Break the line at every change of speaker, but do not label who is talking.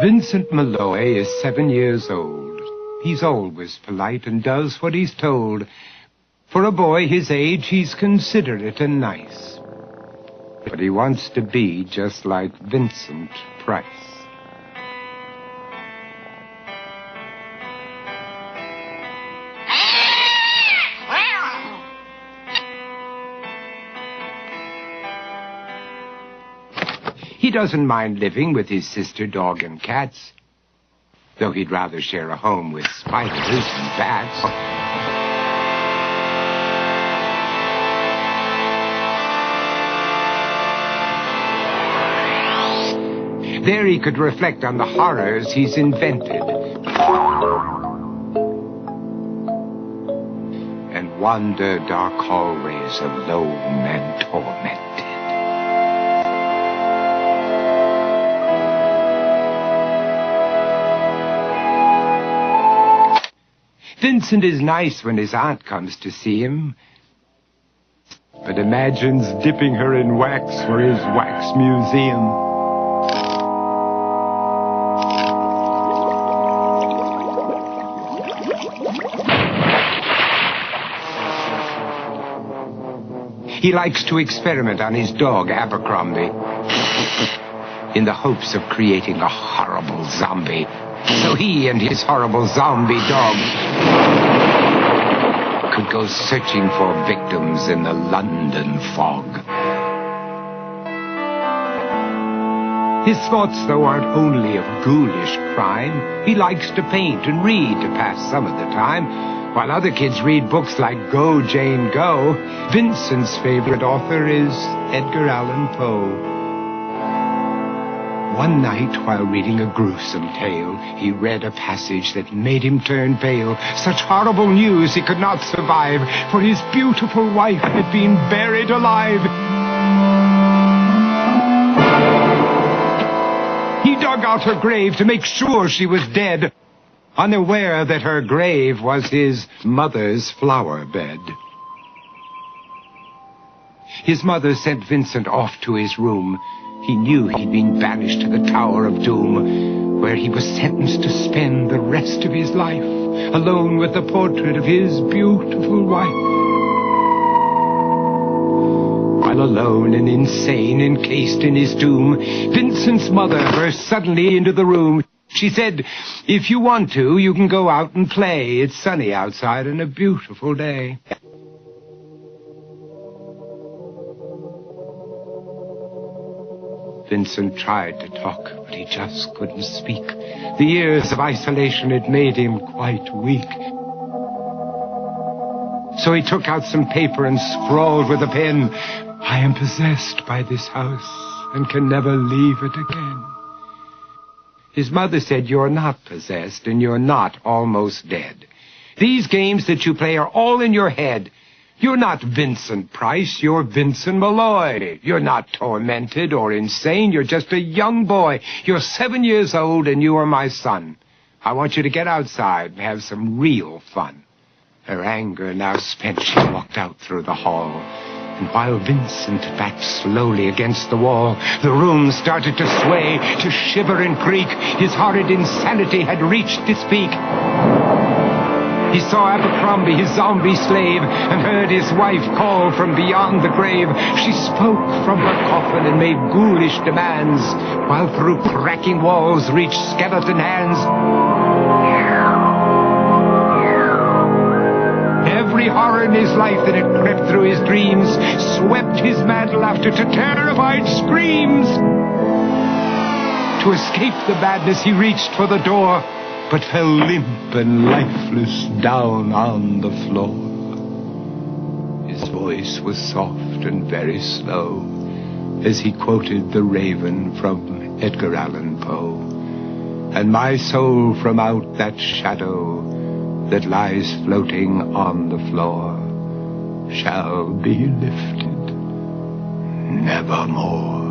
Vincent Malloy is 7 years old. He's always polite and does what he's told. For a boy his age, he's considerate and nice. But he wants to be just like Vincent Price. He doesn't mind living with his sister, dog, and cats, though he'd rather share a home with spiders and bats. There he could reflect on the horrors he's invented and wander dark hallways alone and tormented. Vincent is nice when his aunt comes to see him, but imagines dipping her in wax for his wax museum. He likes to experiment on his dog, Abercrombie, in the hopes of creating a horrible zombie, so he and his horrible zombie dog could go searching for victims in the London fog. His thoughts, though, aren't only of ghoulish crime. He likes to paint and read to pass some of the time. While other kids read books like Go, Jane, Go, Vincent's favorite author is Edgar Allan Poe. One night, while reading a gruesome tale, he read a passage that made him turn pale. Such horrible news he could not survive, for his beautiful wife had been buried alive. He dug out her grave to make sure she was dead, unaware that her grave was his mother's flower bed. His mother sent Vincent off to his room. He knew he'd been banished to the Tower of Doom, where he was sentenced to spend the rest of his life alone with the portrait of his beautiful wife. While alone and insane, encased in his tomb, Vincent's mother burst suddenly into the room. She said, "If you want to, you can go out and play. It's sunny outside and a beautiful day." Vincent tried to talk, but he just couldn't speak. The years of isolation had made him quite weak. So he took out some paper and scrawled with a pen, "I am possessed by this house and can never leave it again." His mother said, "You're not possessed and you're not almost dead. These games that you play are all in your head. You're not Vincent Price, you're Vincent Malloy. You're not tormented or insane, you're just a young boy. You're 7 years old and you are my son. I want you to get outside and have some real fun." Her anger now spent, she walked out through the hall. And while Vincent backed slowly against the wall, the room started to sway, to shiver and creak. His horrid insanity had reached its peak. He saw Abercrombie, his zombie slave, and heard his wife call from beyond the grave. She spoke from her coffin and made ghoulish demands, while through cracking walls reached skeleton hands. Every horror in his life that had crept through his dreams swept his mad laughter to terrified screams. To escape the madness, he reached for the door, but fell limp and lifeless down on the floor. His voice was soft and very slow as he quoted The Raven from Edgar Allan Poe. "And my soul from out that shadow that lies floating on the floor shall be lifted nevermore."